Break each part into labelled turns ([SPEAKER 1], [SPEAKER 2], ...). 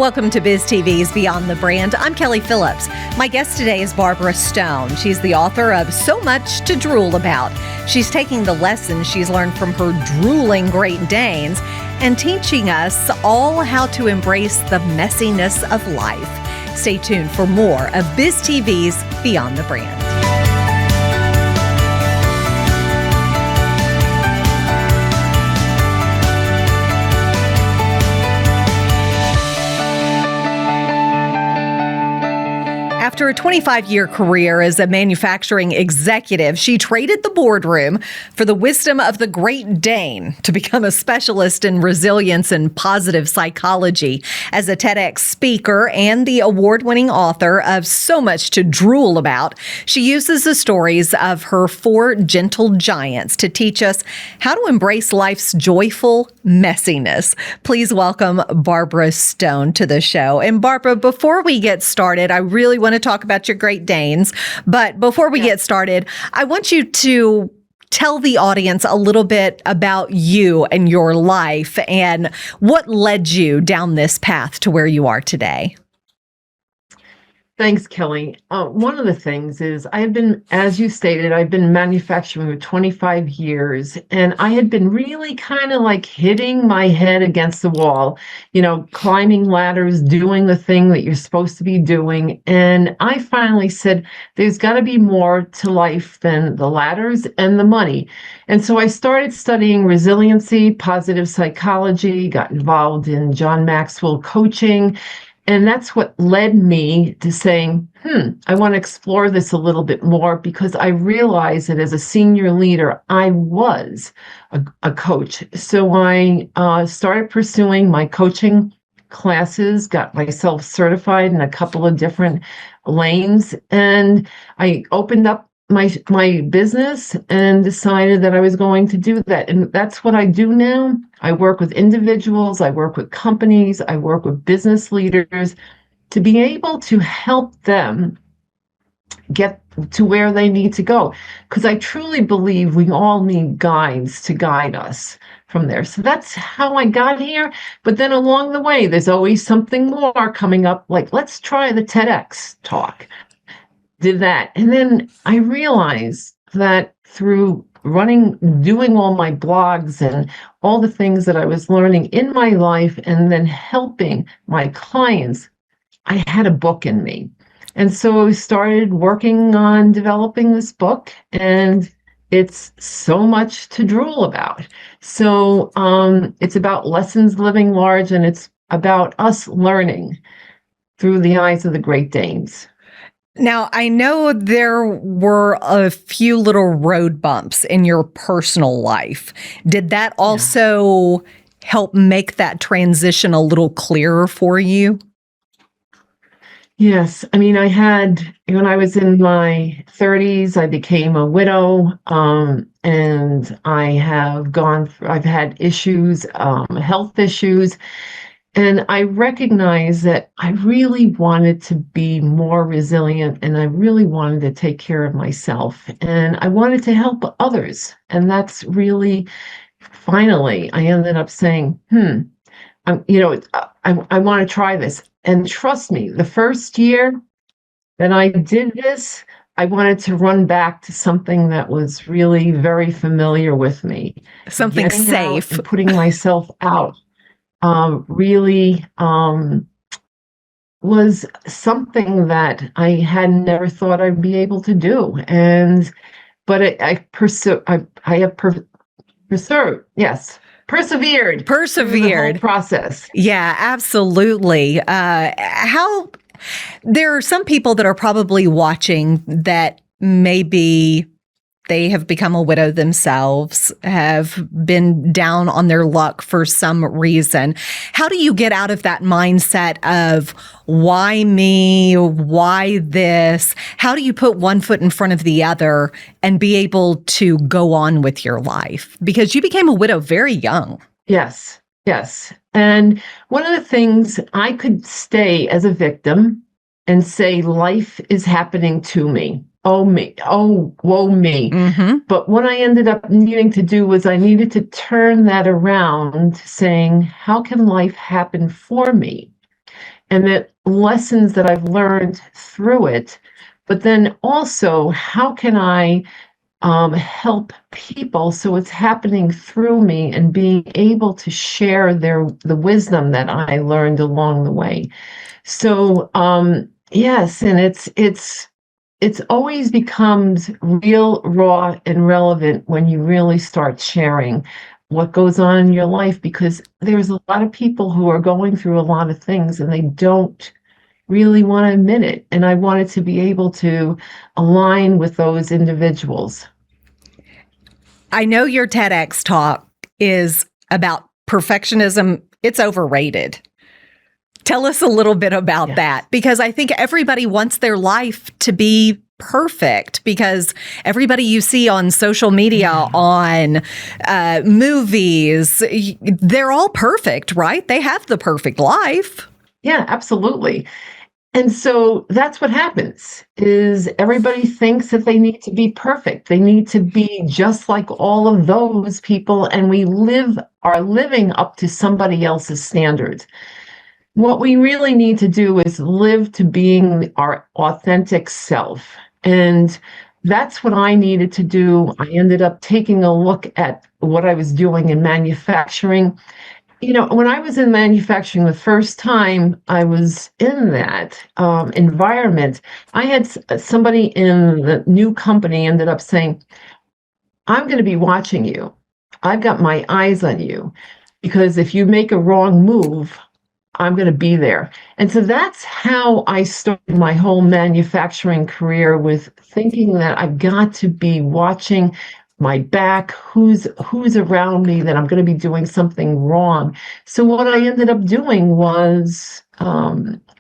[SPEAKER 1] Welcome to BizTV's Beyond the Brand. I'm Kelli Phillips. My guest today is Barb Stone. She's the author of So Much to Drool About. She's taking the lessons she's learned from her drooling Great Danes and teaching us all how to embrace the messiness of life. Stay tuned for more of BizTV's Beyond the Brand. After a 25-year career as a manufacturing executive, she traded the boardroom for the wisdom of the Great Dane to become a specialist in resilience and positive psychology. As a TEDx speaker and the award-winning author of So Much to Drool About, she uses the stories of her 4 gentle giants to teach us how to embrace life's joyful messiness. Please welcome Barbara Stone to the show. And Barbara, before we get started, I really want to talk about your Great Danes. But before we get started, I want you to tell the audience a little bit about you and your life and what led you down this path to where you are today.
[SPEAKER 2] Thanks, Kelli. One of the things is as you stated, I've been manufacturing for 25 years, and I had been really kind of like hitting my head against the wall, climbing ladders, doing the thing that you're supposed to be doing. And I finally said, there's got to be more to life than the ladders and the money. And so I started studying resiliency, positive psychology, got involved in John Maxwell coaching. And that's what led me to saying, I want to explore this a little bit more, because I realized that as a senior leader, I was a coach. So I started pursuing my coaching classes, got myself certified in a couple of different lanes, and I opened up my business and decided that I was going to do that. And that's what I do now. I work with individuals, I work with companies, I work with business leaders to be able to help them get to where they need to go. Because I truly believe we all need guides to guide us from there. So that's how I got here. But then along the way, there's always something more coming up, like let's try the TEDx talk. Did that. And then I realized that through doing all my blogs and all the things that I was learning in my life and then helping my clients, I had a book in me. And so I started working on developing this book, and it's So Much to Drool About. So it's about lessons living large, and it's about us learning through the eyes of the Great Danes.
[SPEAKER 1] Now, I know there were a few little road bumps in your personal life. Did that also help make that transition a little clearer for you?
[SPEAKER 2] Yes. I mean, when I was in my 30s, I became a widow, and I've had issues, health issues. And I recognized that I really wanted to be more resilient, and I really wanted to take care of myself, and I wanted to help others. And that's really, finally, I ended up saying, I want to try this. And trust me, the first year that I did this, I wanted to run back to something that was really very familiar with me.
[SPEAKER 1] Something safe.
[SPEAKER 2] And putting myself out. Really was something that I had never thought I'd be able to do. But I have persevered. Through the whole process.
[SPEAKER 1] Yeah, absolutely. There are some people that are probably watching that maybe they have become a widow themselves, have been down on their luck for some reason. How do you get out of that mindset of why me, why this? How do you put one foot in front of the other and be able to go on with your life? Because you became a widow very young.
[SPEAKER 2] Yes. And one of the things, I could stay as a victim and say, life is happening to me. Oh, me. Oh, woe me.
[SPEAKER 1] Mm-hmm.
[SPEAKER 2] But what I ended up needing to do was I needed to turn that around, saying, how can life happen for me? and the lessons that I've learned through it. But then also, how can I help people so it's happening through me and being able to share the wisdom that I learned along the way. So yes, and it's always becomes real, raw, and relevant when you really start sharing what goes on in your life, because there's a lot of people who are going through a lot of things and they don't really want to admit it. And I wanted to be able to align with those individuals.
[SPEAKER 1] I know your TEDx talk is about perfectionism. It's overrated. Tell us a little bit about that, because I think everybody wants their life to be perfect, because everybody you see on social media, on movies, they're all perfect, right? They have the perfect life.
[SPEAKER 2] Yeah, absolutely. And so that's what happens is everybody thinks that they need to be perfect. They need to be just like all of those people. And we are living up to somebody else's standards. What we really need to do is live to being our authentic self. And that's what I needed to do. I ended up taking a look at what I was doing in manufacturing. When I was in manufacturing the first time I was in that environment, I had somebody in the new company ended up saying, I'm going to be watching you. I've got my eyes on you, because if you make a wrong move, I'm going to be there. And so that's how I started my whole manufacturing career, with thinking that I've got to be watching my back, who's around me, that I'm going to be doing something wrong. So what I ended up doing was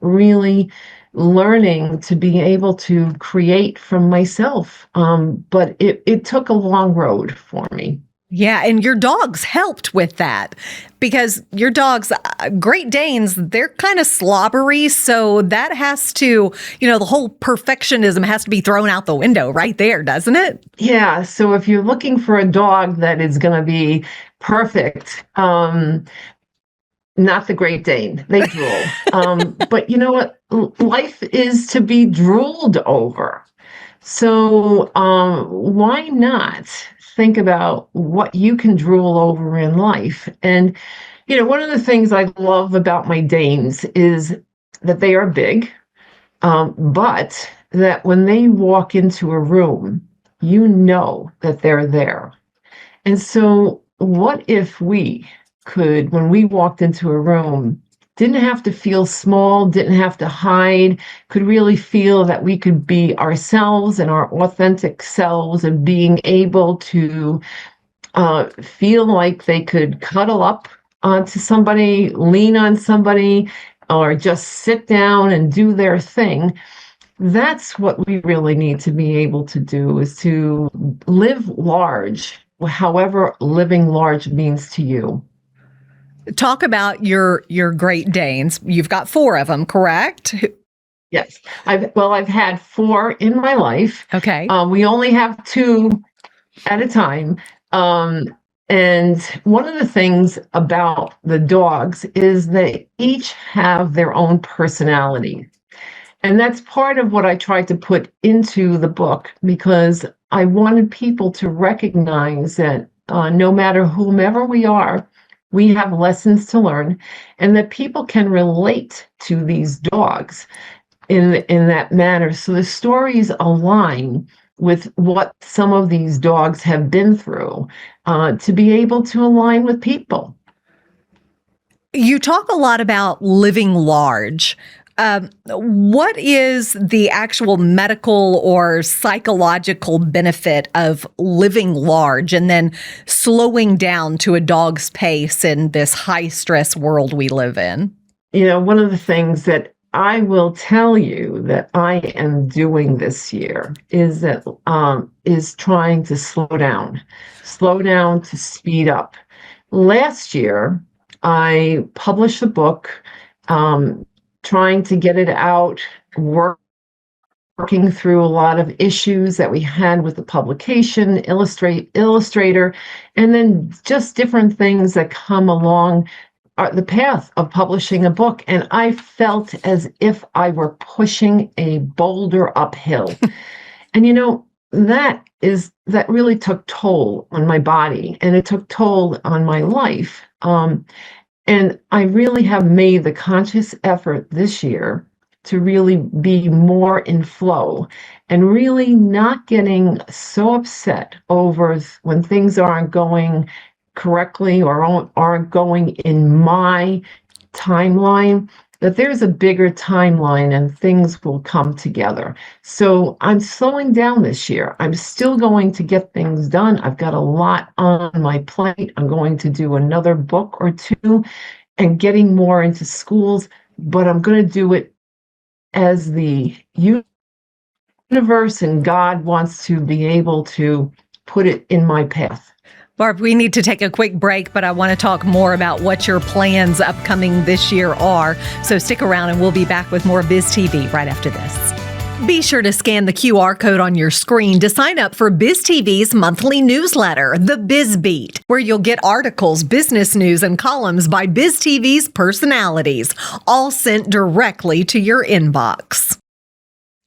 [SPEAKER 2] really learning to be able to create from myself. But it took a long road for me.
[SPEAKER 1] Yeah, and your dogs helped with that, because your dogs, Great Danes, they're kind of slobbery. So that has to, the whole perfectionism has to be thrown out the window right there, doesn't it?
[SPEAKER 2] Yeah. So if you're looking for a dog that is going to be perfect, not the Great Dane, they drool. But you know what? Life is to be drooled over. So why not think about what you can drool over in life? And, one of the things I love about my Danes is that they are big, but that when they walk into a room, you know that they're there. And so what if we could, when we walked into a room, didn't have to feel small, didn't have to hide, could really feel that we could be ourselves and our authentic selves, and being able to feel like they could cuddle up onto somebody, lean on somebody, or just sit down and do their thing. That's what we really need to be able to do, is to live large, however living large means to you.
[SPEAKER 1] Talk about your Great Danes. You've got 4 of them, correct?
[SPEAKER 2] Yes. I've had 4 in my life.
[SPEAKER 1] Okay.
[SPEAKER 2] We only have 2 at a time. And one of the things about the dogs is they each have their own personality. And that's part of what I tried to put into the book, because I wanted people to recognize that no matter whomever we are, we have lessons to learn, and that people can relate to these dogs in that manner. So the stories align with what some of these dogs have been through, to be able to align with people.
[SPEAKER 1] You talk a lot about living large. What is the actual medical or psychological benefit of living large and then slowing down to a dog's pace in this high stress world we live in?
[SPEAKER 2] One of the things that I will tell you that I am doing this year is trying to slow down to speed up. Last year, I published a book, trying to get it out, working through a lot of issues that we had with the publication, Illustrator, and then just different things that come along the path of publishing a book, and I felt as if I were pushing a boulder uphill. And that really took toll on my body, and it took toll on my life. And I really have made the conscious effort this year to really be more in flow and really not getting so upset over when things aren't going correctly or aren't going in my timeline, that there's a bigger timeline and things will come together. So I'm slowing down this year. I'm still going to get things done. I've got a lot on my plate. I'm going to do another book or two and getting more into schools, but I'm going to do it as the universe and God wants to be able to put it in my path.
[SPEAKER 1] Barb, we need to take a quick break, but I want to talk more about what your plans upcoming this year are. So stick around and we'll be back with more BizTV right after this. Be sure to scan the QR code on your screen to sign up for BizTV's monthly newsletter, The Biz Beat, where you'll get articles, business news, and columns by BizTV's personalities, all sent directly to your inbox.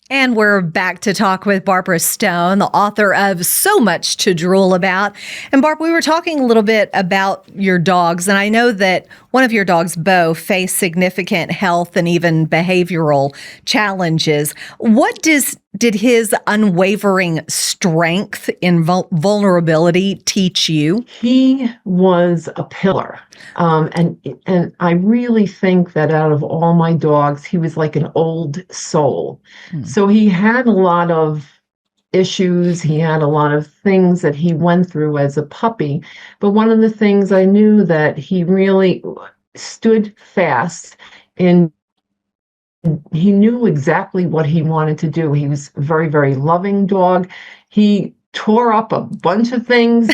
[SPEAKER 1] And we're back to talk with Barb Stone, the author of So Much to Drool About. And Barb, we were talking a little bit about your dogs, and I know that one of your dogs, Bo, faced significant health and even behavioral challenges. What did his unwavering strength in vulnerability teach you?
[SPEAKER 2] He was a pillar. And I really think that out of all my dogs, he was like an old soul. So he had a lot of issues. He had a lot of things that he went through as a puppy. But one of the things I knew that he really stood fast in. He knew exactly what he wanted to do. He was a very, very loving dog. He tore up a bunch of things,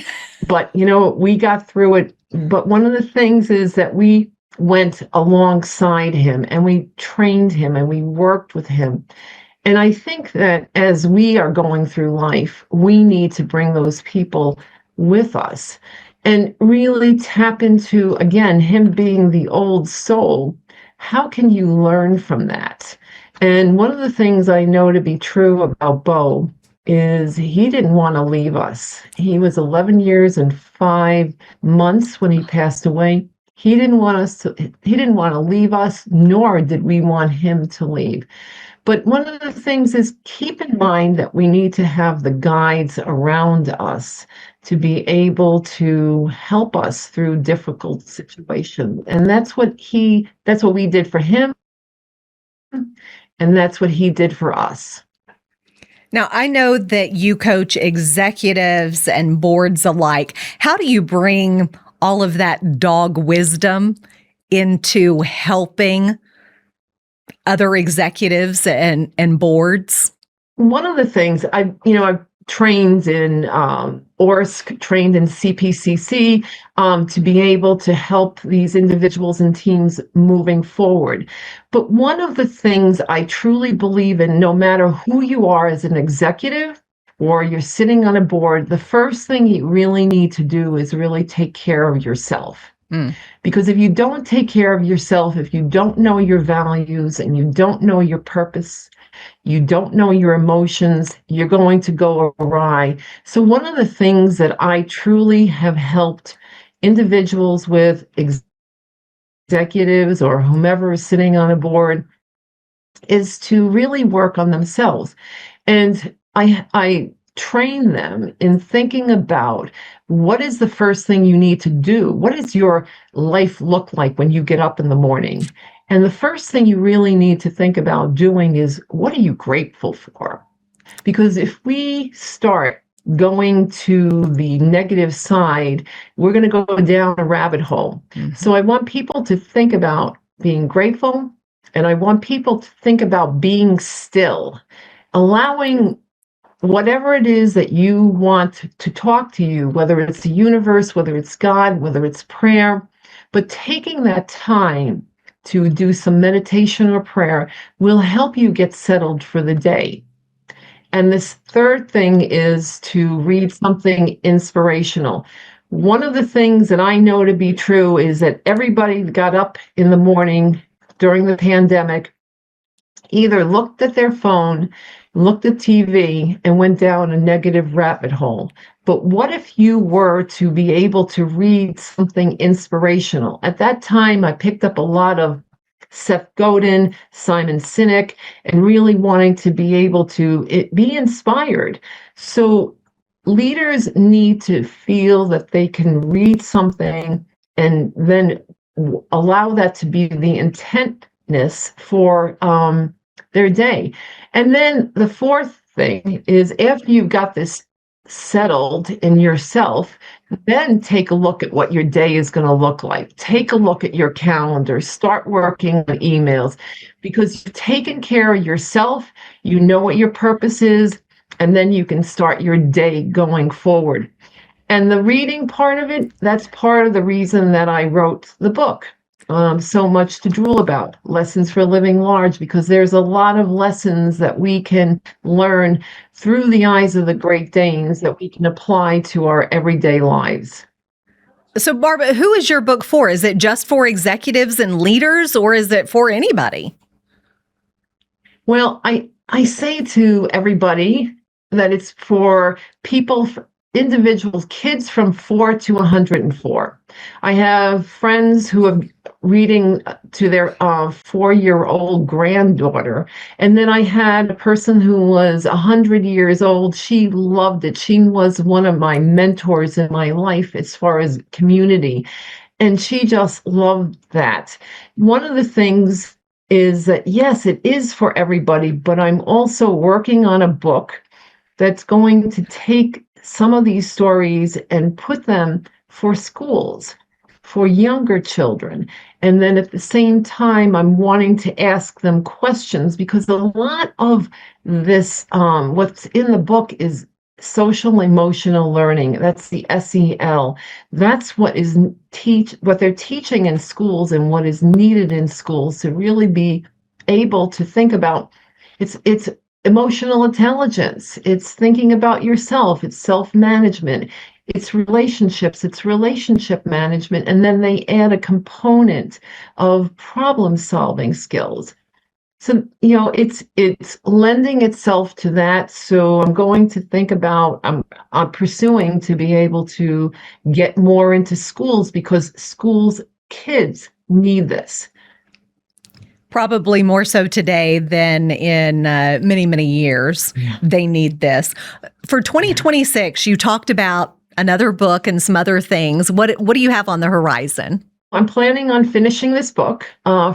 [SPEAKER 2] but, we got through it. But one of the things is that we went alongside him and we trained him and we worked with him. And I think that as we are going through life, we need to bring those people with us and really tap into, again, him being the old soul. How can you learn from that? And one of the things I know to be true about Bo is he didn't want to leave us. He was 11 years and 5 months when he passed away. He didn't want to leave us, nor did we want him to leave. But one of the things is keep in mind that we need to have the guides around us to be able to help us through difficult situations. And that's what we did for him. And that's what he did for us.
[SPEAKER 1] Now, I know that you coach executives and boards alike. How do you bring all of that dog wisdom into helping other executives and boards?
[SPEAKER 2] One of the things I've trained in ORSC, trained in CPCC, to be able to help these individuals and teams moving forward. But one of the things I truly believe in, no matter who you are as an executive or you're sitting on a board, the first thing you really need to do is really take care of yourself. Because if you don't take care of yourself, if you don't know your values and you don't know your purpose, you don't know your emotions, you're going to go awry. So one of the things that I truly have helped individuals with, executives or whomever is sitting on a board, is to really work on themselves. And I train them in thinking about what is the first thing you need to do? What does your life look like when you get up in the morning? And the first thing you really need to think about doing is, what are you grateful for? Because if we start going to the negative side, we're going to go down a rabbit hole. So I want people to think about being grateful, and I want people to think about being still, allowing whatever it is that you want to talk to you, whether it's the universe, whether it's God, whether it's prayer, but taking that time to do some meditation or prayer will help you get settled for the day. And this third thing is to read something inspirational. One of the things that I know to be true is that everybody got up in the morning during the pandemic, either looked at their phone, looked at TV, and went down a negative rabbit hole. But what if you were to be able to read something inspirational? At that time, I picked up a lot of Seth Godin, Simon Sinek, and really wanting to be able to be inspired. So leaders need to feel that they can read something and then allow that to be the intentness for their day. And then the fourth thing is, after you've got this settled in yourself, then take a look at what your day is going to look like. Take a look at your calendar, start working on emails, because you've taken care of yourself, you know what your purpose is, and then you can start your day going forward. And the reading part of it, that's part of the reason that I wrote the book. So much to drool about, Lessons for Living Large, because there's a lot of lessons that we can learn through the eyes of the Great Danes that we can apply to our everyday lives.
[SPEAKER 1] So, Barbara, who is your book for? Is it just for executives and leaders, or is it for anybody?
[SPEAKER 2] Well, I say to everybody that it's for people, individuals, kids from 4 to 104. I have friends who are reading to their 4-year-old granddaughter. And then I had a person who was 100 years old. She loved it. She was one of my mentors in my life as far as community. And she just loved that. One of the things is that, yes, it is for everybody, but I'm also working on a book that's going to take some of these stories and put them for schools, for younger children. And then at the same time, I'm wanting to ask them questions, because a lot of this, what's in the book, is social emotional learning. That's the SEL. That's what what they're teaching in schools and what is needed in schools to really be able to think about. It's emotional intelligence. It's thinking about yourself. It's self-management. It's relationships. It's relationship management. And then they add a component of problem-solving skills. So, it's lending itself to that. So I'm going to think about, I'm pursuing to be able to get more into schools, because schools, kids need this.
[SPEAKER 1] Probably more so today than in many, many years.
[SPEAKER 2] Yeah.
[SPEAKER 1] They need this. For 2026, you talked about another book and some other things. What do you have on the horizon?
[SPEAKER 2] I'm planning on finishing this book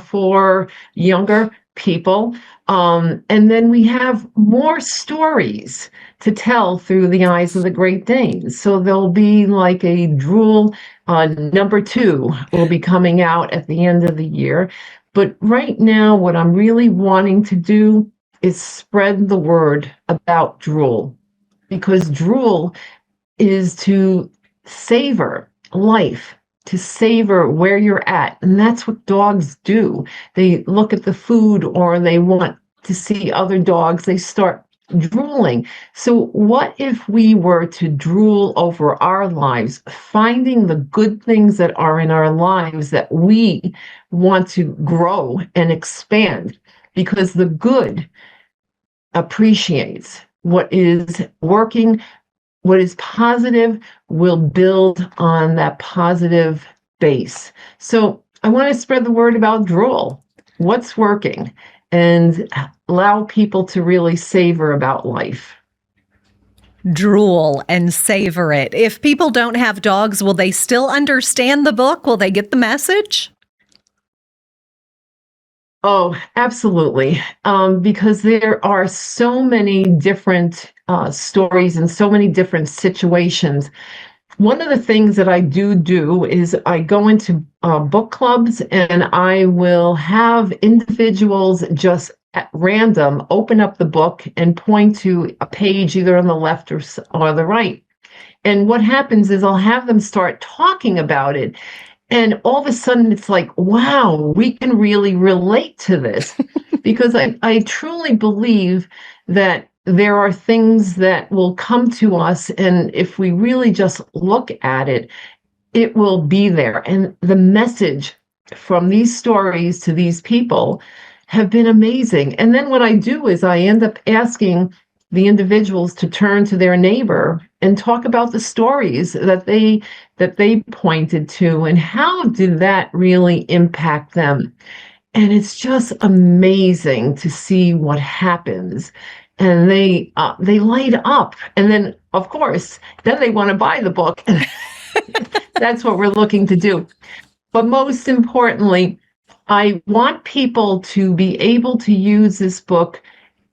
[SPEAKER 2] for younger people. And then we have more stories to tell through the eyes of the Great Danes. So there'll be like a Drool number 2 will be coming out at the end of the year. But right now, what I'm really wanting to do is spread the word about Drool, because Drool is to savor life, to savor where you're at. And that's what dogs do. They look at the food, or they want to see other dogs. They start drooling. So what if we were to drool over our lives, finding the good things that are in our lives that we want to grow and expand? Because the good appreciates what is working. What is positive will build on that positive base. So I want to spread the word about Drool, what's working, and allow people to really savor about life.
[SPEAKER 1] Drool and savor it. If people don't have dogs, will they still understand the book? Will they get the message?
[SPEAKER 2] Oh, absolutely. Because there are so many different stories and so many different situations. One of the things that I do is I go into book clubs, and I will have individuals just at random open up the book and point to a page either on the left or the right. And what happens is I'll have them start talking about it. And all of a sudden, it's like, wow, we can really relate to this. Because I truly believe that there are things that will come to us, and if we really just look at it, it will be there. And the message from these stories to these people have been amazing. And then what I do is I end up asking the individuals to turn to their neighbor and talk about the stories that they pointed to and how did that really impact them. And it's just amazing to see what happens. And they light up. And then, of course, then they want to buy the book. That's what we're looking to do. But most importantly, I want people to be able to use this book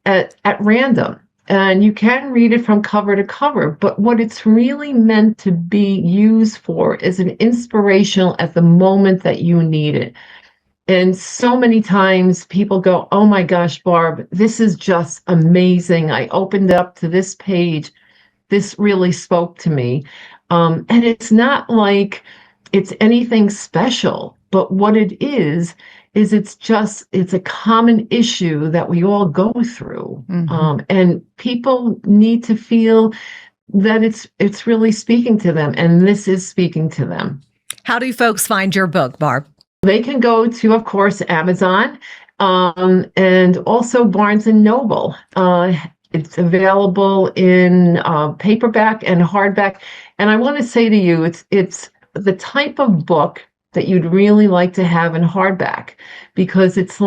[SPEAKER 2] at random. And you can read it from cover to cover, but what it's really meant to be used for is an inspirational at the moment that you need it. And so many times people go, oh my gosh, Barb, this is just amazing. I opened up to this page. This really spoke to me. And it's not like it's anything special, but what it is it's a common issue that we all go through. And people need to feel that it's really speaking to them, and this is speaking to them.
[SPEAKER 1] How do folks find your book, Barb?
[SPEAKER 2] They can go to, of course, Amazon, and also Barnes & Noble. It's available in paperback and hardback. And I want to say to you, it's the type of book that you'd really like to have in hardback, because it's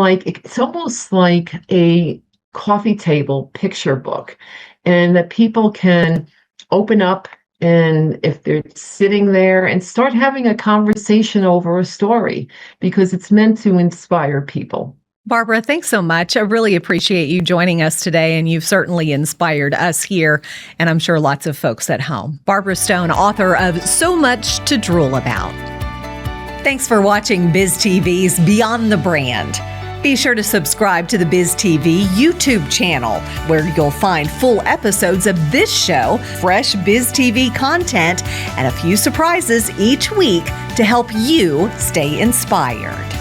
[SPEAKER 2] almost like a coffee table picture book, and that people can open up, and if they're sitting there, and start having a conversation over a story, because it's meant to inspire people.
[SPEAKER 1] Barbara, thanks so much. I really appreciate you joining us today, and you've certainly inspired us here, and I'm sure lots of folks at home. Barbara Stone, author of So Much to Drool About. Thanks for watching BizTV's Beyond the Brand. Be sure to subscribe to the BizTV YouTube channel, where you'll find full episodes of this show, fresh BizTV content, and a few surprises each week to help you stay inspired.